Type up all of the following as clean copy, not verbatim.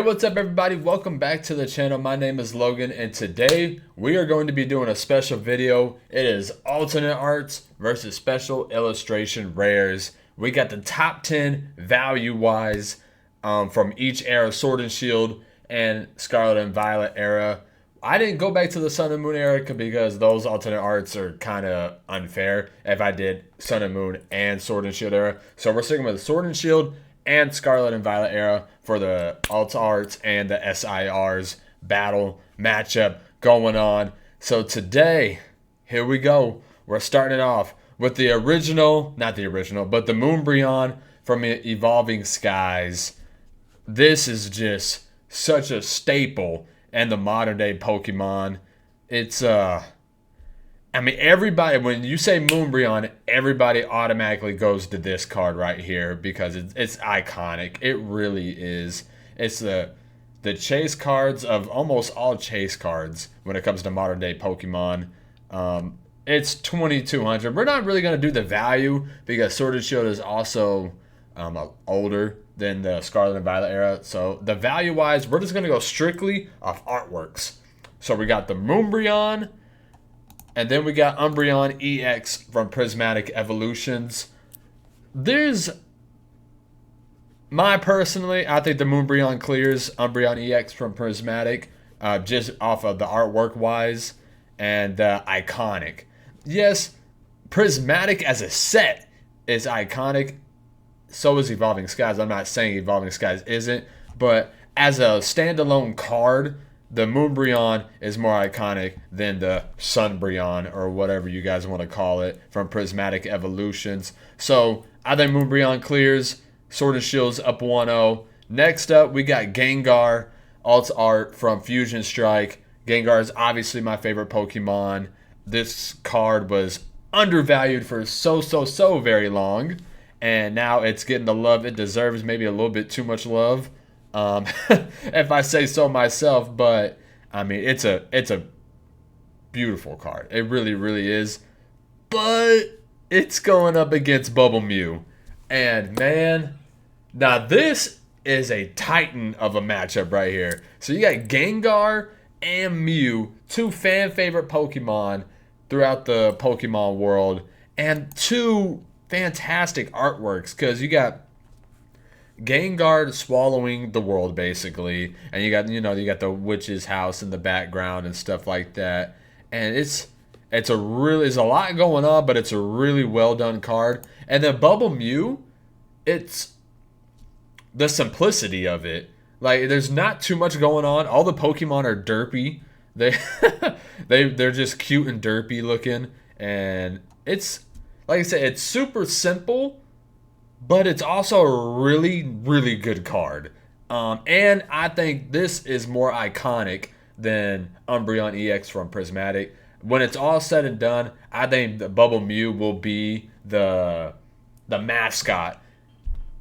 Hey, what's up everybody? Welcome back to the channel. My name is Logan and today we are going to be doing a special video. It is alternate arts versus special illustration rares. We got the top 10 value wise from each era, Sword and Shield and Scarlet and Violet era. I didn't go back to the Sun and Moon era because those alternate arts are kind of unfair if I did Sun and Moon and Sword and Shield era. So we're sticking with Sword and Shield and Scarlet and Violet era for the alt arts and the SIRs battle matchup going on. So today, here we go. We're starting it off with the original, not the original, but the Moonbryon from Evolving Skies. This is just such a staple in the modern day Pokemon. It's everybody, when you say Moonbryon, everybody automatically goes to this card right here because it's iconic. It really is. It's the chase cards of almost all chase cards when it comes to modern day Pokemon. It's 2200. We're not really going to do the value because Sword and Shield is also older than the Scarlet and Violet era. So the value wise, we're just going to go strictly off artworks. So we got the Moonbryon. And then we got Umbreon EX from Prismatic Evolutions. I think the Moonbryon clears Umbreon EX from Prismatic just off of the artwork wise and iconic. Yes, Prismatic as a set is iconic. So is Evolving Skies. I'm not saying Evolving Skies isn't, but as a standalone card, the Moonbryon is more iconic than the Sunbryon or whatever you guys want to call it from Prismatic Evolutions. So I think Moonbryon clears. Sword and Shield's up 1-0. Next up, we got Gengar alt art from Fusion Strike. Gengar is obviously my favorite Pokemon. This card was undervalued for so very long, and now it's getting the love it deserves. Maybe a little bit too much love. If I say so myself, but I mean it's a beautiful card. It really is. But it's going up against Bubble Mew. And man, now this is a titan of a matchup right here. So you got Gengar and Mew, two fan favorite Pokemon throughout the Pokemon world, and two fantastic artworks because you got Gengar swallowing the world basically, and you got the witch's house in the background and stuff like that, and it's a lot going on, but it's a really well done card. And then Bubble Mew, it's the simplicity of it. Like there's not too much going on. All the Pokemon are derpy. They're just cute and derpy looking, and it's like I said, it's super simple. But it's also a really good card. And I think this is more iconic than Umbreon EX from Prismatic. When it's all said and done, I think the Bubble Mew will be the mascot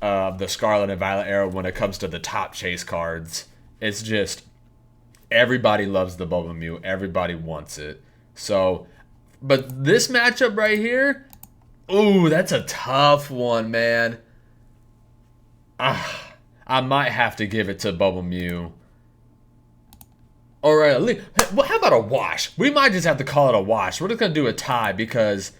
of the Scarlet and Violet era when it comes to the top chase cards. It's just everybody loves the Bubble Mew. Everybody wants it. So, but this matchup right here, ooh, that's a tough one, man. I might have to give it to Bubble Mew. All right, how about a wash? We might just have to call it a wash. We're just going to do a tie because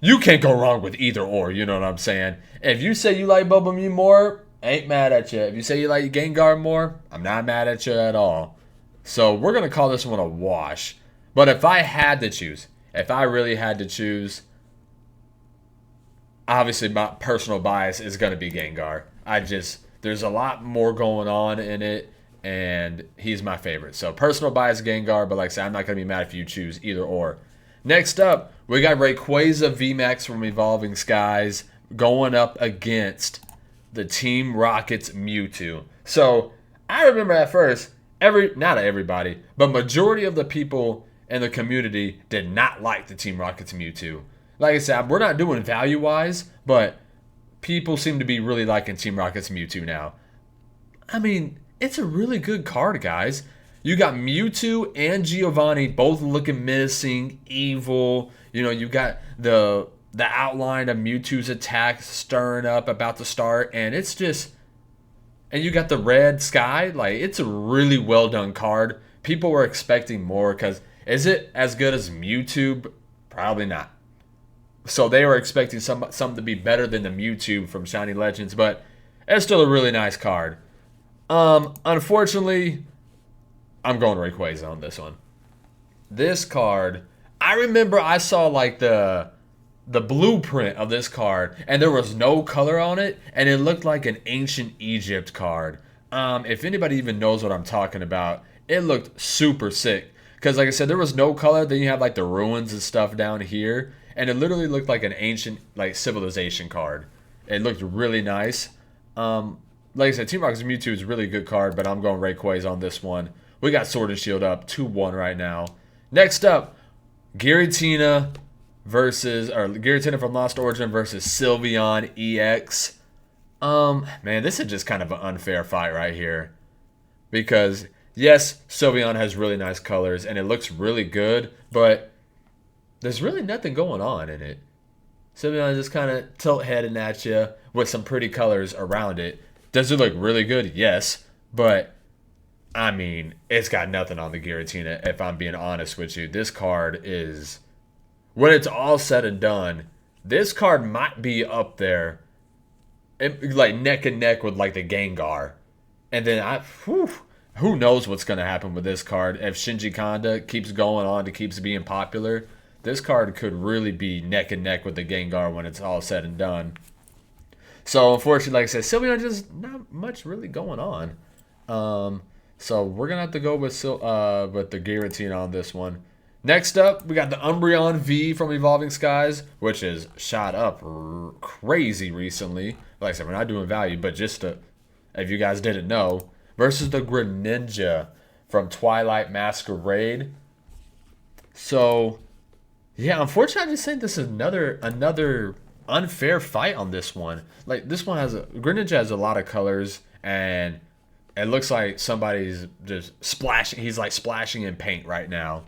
you can't go wrong with either or, you know what I'm saying? If you say you like Bubble Mew more, I ain't mad at you. If you say you like Gengar more, I'm not mad at you at all. So we're going to call this one a wash. But if I really had to choose, obviously my personal bias is going to be Gengar. There's a lot more going on in it, and he's my favorite. So personal bias Gengar, but like I said, I'm not going to be mad if you choose either or. Next up, we got Rayquaza VMAX from Evolving Skies going up against the Team Rocket's Mewtwo. So I remember at first, not everybody, but majority of the people in the community did not like the Team Rocket's Mewtwo. Like I said, we're not doing value-wise, but people seem to be really liking Team Rocket's Mewtwo now. I mean, it's a really good card, guys. You got Mewtwo and Giovanni both looking menacing, evil. You know, you got the outline of Mewtwo's attack stirring up, about to start, and it's just And you got the red sky. Like, it's a really well done card. People were expecting more because is it as good as Mewtwo? Probably not. So they were expecting something to be better than the Mewtwo from Shiny Legends, but it's still a really nice card. Unfortunately, I'm going Rayquaza on this one. This card, I remember I saw like the blueprint of this card, and there was no color on it, and it looked like an ancient Egypt card. If anybody even knows what I'm talking about, it looked super sick. Because like I said, there was no color. Then you have like the ruins and stuff down here, and it literally looked like an ancient like civilization card. It looked really nice. Like I said, Team Rocket's Mewtwo is a really good card, but I'm going Rayquaza on this one. We got Sword and Shield up 2-1 right now. Next up, Giratina Giratina from Lost Origin versus Sylveon EX. Man, this is just kind of an unfair fight right here. Because, yes, Sylveon has really nice colors, and it looks really good, but there's really nothing going on in it. Sylveon is just kind of tilt-heading at you with some pretty colors around it. Does it look really good? Yes, but I mean, it's got nothing on the Giratina, if I'm being honest with you. This card is, when it's all said and done, this card might be up there, like neck and neck with like the Gengar. And then who knows what's going to happen with this card. If Shinji Kanda keeps going on to keeps being popular, this card could really be neck and neck with the Gengar when it's all said and done. So unfortunately, like I said, Sylveon just not much really going on. So we're gonna have to go with the Giratina on this one. Next up, we got the Umbreon V from Evolving Skies, which is shot up crazy recently. Like I said, we're not doing value, but just to, if you guys didn't know, versus the Greninja from Twilight Masquerade. So yeah, unfortunately, I just think this is another unfair fight on this one. Like this one Greninja has a lot of colors, and it looks like somebody's just splashing. He's like splashing in paint right now.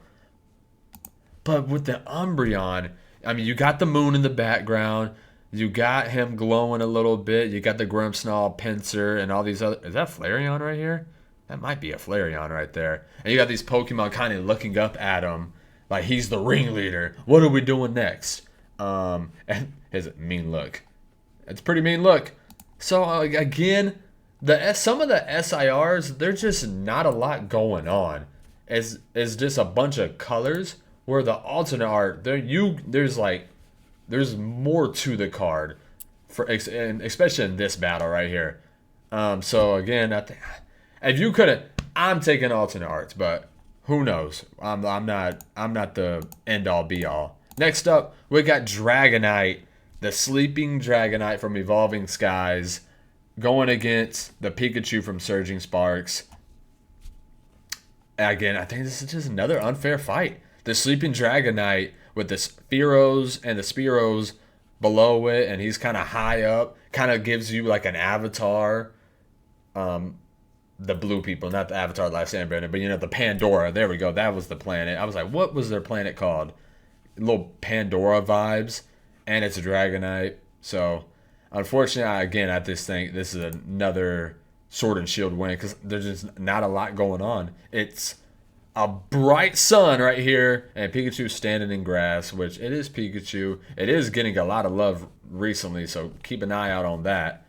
But with the Umbreon, I mean, you got the moon in the background. You got him glowing a little bit. You got the Grimmsnarl, Pinsir, and all these other. Is that Flareon right here? That might be a Flareon right there. And you got these Pokemon kind of looking up at him like he's the ringleader. What are we doing next? And his mean look. It's a pretty mean look. So again, some of the SIRs, there's just not a lot going on. It's just a bunch of colors. Where the alternate art, there's more to the card, and especially in this battle right here. So again, if you couldn't, I'm taking alternate arts, but who knows? I'm not the end all be all. Next up, we got Dragonite, the Sleeping Dragonite from Evolving Skies, going against the Pikachu from Surging Sparks. Again, I think this is just another unfair fight. The Sleeping Dragonite with the Spearows and the Spearows below it, and he's kind of high up, kind of gives you like an avatar. The blue people, not the Avatar Last Airbender, but the Pandora. There we go. That was the planet. I was like, what was their planet called? Little Pandora vibes, and it's a Dragonite. So, unfortunately, again, I just think this is another Sword and Shield win because there's just not a lot going on. It's a bright sun right here, and Pikachu standing in grass, which it is Pikachu. It is getting a lot of love recently, so keep an eye out on that.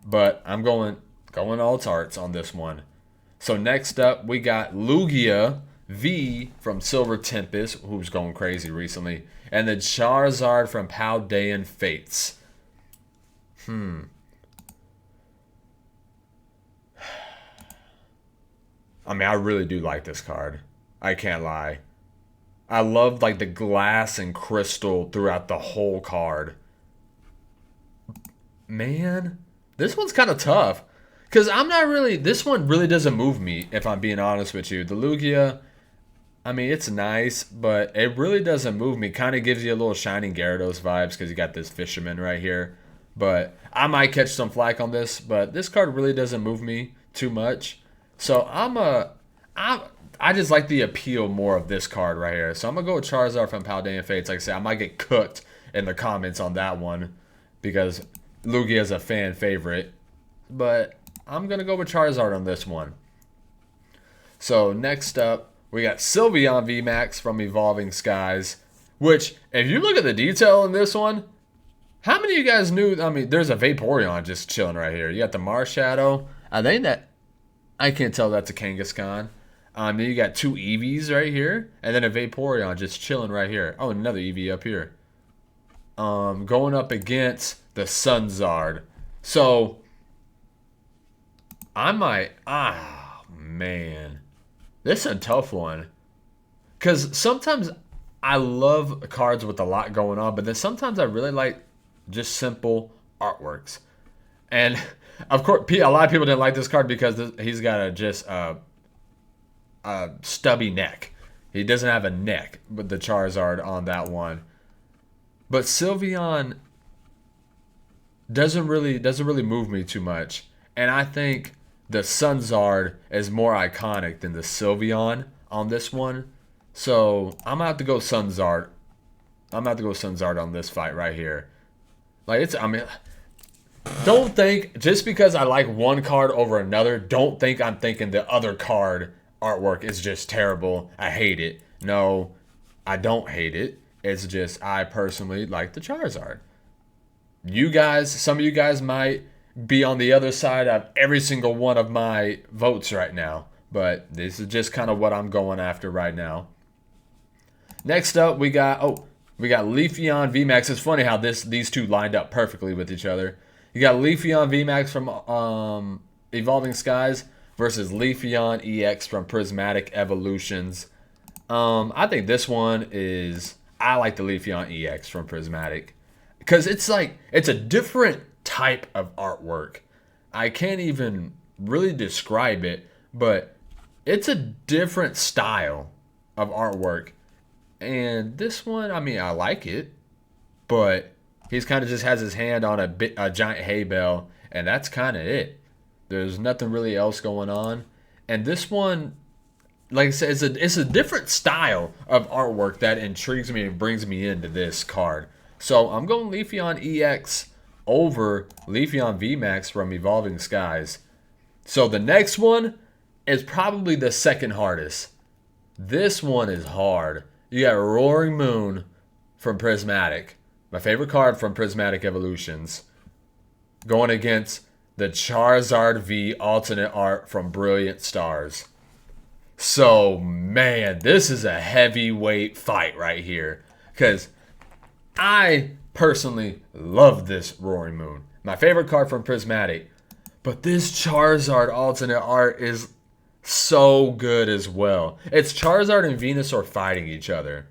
But I'm going all tarts on this one. So next up, we got Lugia V from Silver Tempest, who's going crazy recently, and the Charizard from Paldean Fates. I mean, I really do like this card. I can't lie. I love like the glass and crystal throughout the whole card. Man, this one's kind of tough. Because this one really doesn't move me, if I'm being honest with you. The Lugia, I mean, it's nice, but it really doesn't move me. Kind of gives you a little Shining Gyarados vibes because you got this Fisherman right here. But I might catch some flack on this, but this card really doesn't move me too much. So I just like the appeal more of this card right here. So I'm going to go with Charizard from Paldean Fates. Like I said, I might get cooked in the comments on that one because Lugia is a fan favorite. But I'm going to go with Charizard on this one. So next up, we got Sylveon VMAX from Evolving Skies, which, if you look at the detail in this one, how many of you guys knew? I mean, there's a Vaporeon just chilling right here. You got the Marshadow. I can't tell that's a Kangaskhan. Then you got two Eevees right here, and then a Vaporeon just chilling right here. Oh, another Eevee up here. Going up against the Sunzard. So, I might... man. This is a tough one. Because sometimes I love cards with a lot going on, but then sometimes I really like just simple artworks. And, of course, a lot of people didn't like this card because he's got a stubby neck. He doesn't have a neck with the Charizard on that one. But Sylveon doesn't really move me too much. And I think the Sunzard is more iconic than the Sylveon on this one. So I'm gonna have to go Sunzard. On this fight right here. Don't think just because I like one card over another, don't think I'm thinking the other card artwork is just terrible. I hate it. No, I don't hate it. It's just I personally like the Charizard. Some of you guys might be on the other side of every single one of my votes right now, but this is just kind of what I'm going after right now. Next up, we got Leafeon VMAX. It's funny how these two lined up perfectly with each other. You got Leafeon VMAX from Evolving Skies versus Leafeon EX from Prismatic Evolutions. I think this one is... I like the Leafeon EX from Prismatic because it's a different type of artwork. I can't even really describe it, but it's a different style of artwork. And this one, I mean, I like it, but he's kind of just has his hand on a giant hay bale, and that's kind of it. There's nothing really else going on. And this one, like I said, it's a different style of artwork that intrigues me and brings me into this card. So I'm going Leafeon EX over Leafeon VMAX from Evolving Skies. So the next one is probably the second hardest. This one is hard. You got Roaring Moon from Prismatic, my favorite card from Prismatic Evolutions, going against the Charizard V alternate art from Brilliant Stars. So, man, this is a heavyweight fight right here. Because I personally love this Roaring Moon. My favorite card from Prismatic. But this Charizard alternate art is so good as well. It's Charizard and Venusaur fighting each other.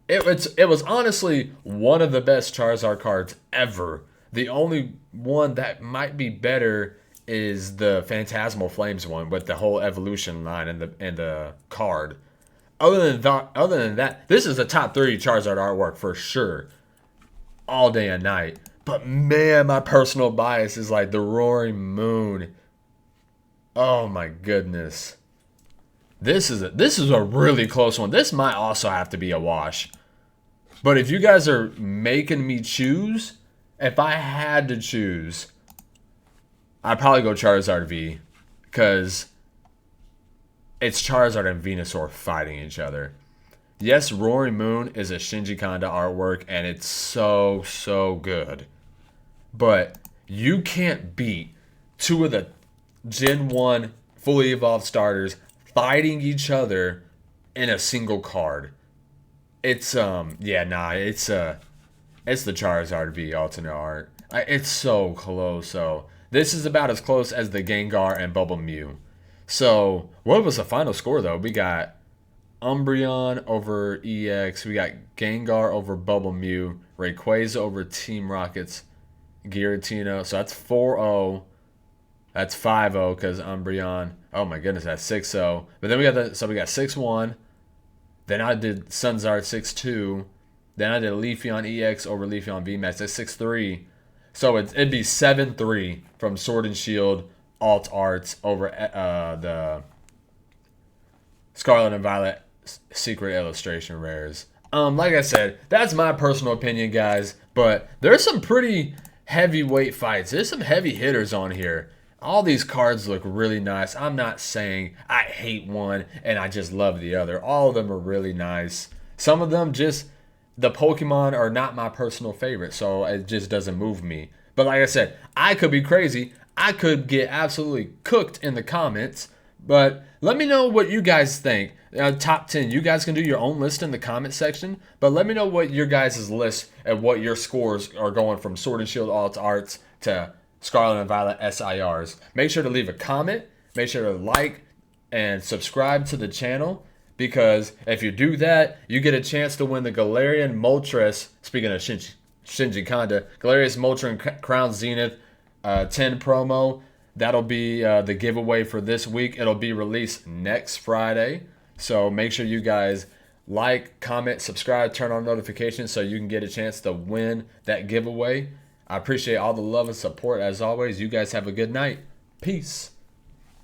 It was honestly one of the best Charizard cards ever. The only one that might be better is the Phantasmal Flames one with the whole evolution line and the card. Other than that, this is the top 3 Charizard artwork for sure. All day and night. But man, my personal bias is like the Roaring Moon. Oh my goodness. This is a really close one. This might also have to be a wash. But if you guys are making me choose, if I had to choose, I'd probably go Charizard V. Because it's Charizard and Venusaur fighting each other. Yes, Roaring Moon is a Shinji Kanda artwork, and it's so, so good. But you can't beat 2 of the Gen 1 fully evolved starters fighting each other in a single card. It's it's the Charizard V alternate art. It's so close. So this is about as close as the Gengar and Bubble Mew. So what was the final score though? We got Umbreon over EX. We got Gengar over Bubble Mew. Rayquaza over Team Rocket's Giratina. So that's 4-0. That's 5-0 because Umbreon. Oh my goodness, that's 6-0. But then we got we got 6-1. Then I did Sunzard 6-2. Then I did Leafeon EX over Leafeon VMAX. That's 6-3. So it'd be 7-3 from Sword and Shield alt arts over the Scarlet and Violet secret illustration rares. Like I said, that's my personal opinion, guys. But there's some pretty heavyweight fights. There's some heavy hitters on here. All these cards look really nice. I'm not saying I hate one and I just love the other. All of them are really nice. Some of them just, the Pokemon are not my personal favorite, so it just doesn't move me. But like I said, I could be crazy. I could get absolutely cooked in the comments. But let me know what you guys think. Top 10. You guys can do your own list in the comment section. But let me know what your guys' list and what your scores are going from Sword and Shield Alt Arts to Scarlet and Violet SIRs. Make sure to leave a comment. Make sure to like and subscribe to the channel. Because if you do that, you get a chance to win the Galarian Moltres. Speaking of Shinji Kanda, Galarian Moltres Crown Zenith 10 promo. That'll be the giveaway for this week. It'll be released next Friday. So make sure you guys like, comment, subscribe, turn on notifications so you can get a chance to win that giveaway. I appreciate all the love and support as always. You guys have a good night. Peace.